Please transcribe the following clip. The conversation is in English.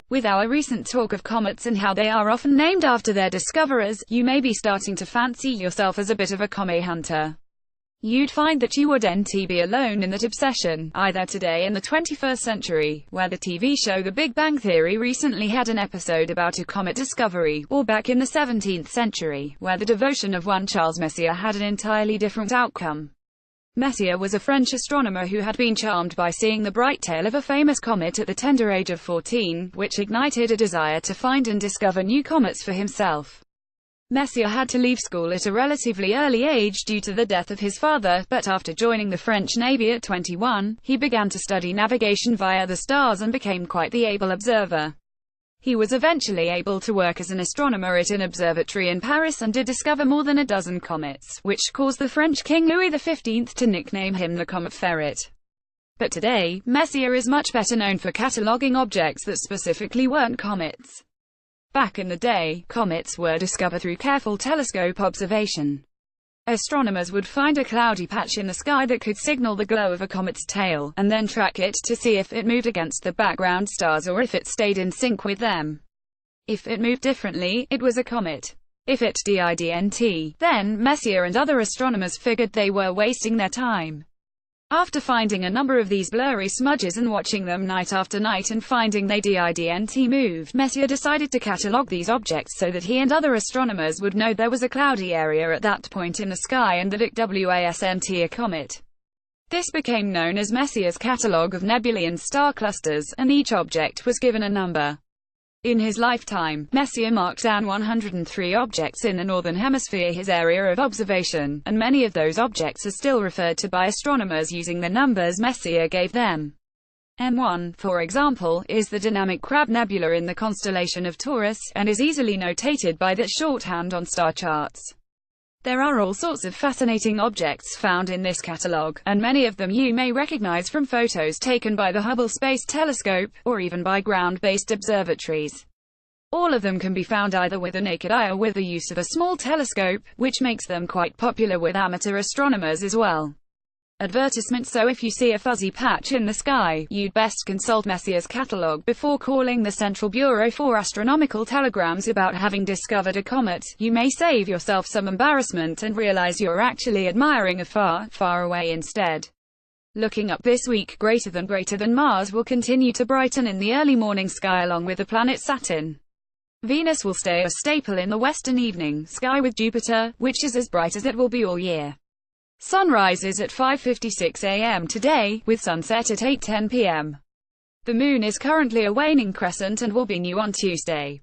With our recent talk of comets and how they are often named after their discoverers, you may be starting to fancy yourself as a bit of a comet hunter. You'd find that you wouldn't be alone in that obsession, either today in the 21st century, where the TV show The Big Bang Theory recently had an episode about a comet discovery, or back in the 17th century, where the devotion of one Charles Messier had an entirely different outcome. Messier was a French astronomer who had been charmed by seeing the bright tail of a famous comet at the tender age of 14, which ignited a desire to find and discover new comets for himself. Messier had to leave school at a relatively early age due to the death of his father, but after joining the French Navy at 21, he began to study navigation via the stars and became quite the able observer. He was eventually able to work as an astronomer at an observatory in Paris and did discover more than a dozen comets, which caused the French King Louis XV to nickname him the Comet Ferret. But today, Messier is much better known for cataloguing objects that specifically weren't comets. Back in the day, comets were discovered through careful telescope observation. Astronomers would find a cloudy patch in the sky that could signal the glow of a comet's tail, and then track it to see if it moved against the background stars or if it stayed in sync with them. If it moved differently, it was a comet. If it didn't, then Messier and other astronomers figured they were wasting their time. After finding a number of these blurry smudges and watching them night after night and finding they didn't move, Messier decided to catalogue these objects so that he and other astronomers would know there was a cloudy area at that point in the sky and that it wasn't a comet. This became known as Messier's catalogue of nebulae and star clusters, and each object was given a number. In his lifetime, Messier marked down 103 objects in the Northern Hemisphere, his area of observation, and many of those objects are still referred to by astronomers using the numbers Messier gave them. M1, for example, is the dynamic Crab Nebula in the constellation of Taurus, and is easily notated by that shorthand on star charts. There are all sorts of fascinating objects found in this catalogue, and many of them you may recognize from photos taken by the Hubble Space Telescope, or even by ground-based observatories. All of them can be found either with the naked eye or with the use of a small telescope, which makes them quite popular with amateur astronomers as well. Advertisement: so if you see a fuzzy patch in the sky, you'd best consult Messier's catalogue before calling the Central Bureau for Astronomical Telegrams about having discovered a comet. You may save yourself some embarrassment and realize you're actually admiring a far, far away instead. Looking up this week, greater than Mars will continue to brighten in the early morning sky along with the planet Saturn. Venus will stay a staple in the western evening sky with Jupiter, which is as bright as it will be all year. Sunrise is at 5:56 a.m. today, with sunset at 8:10 p.m. The moon is currently a waning crescent and will be new on Tuesday.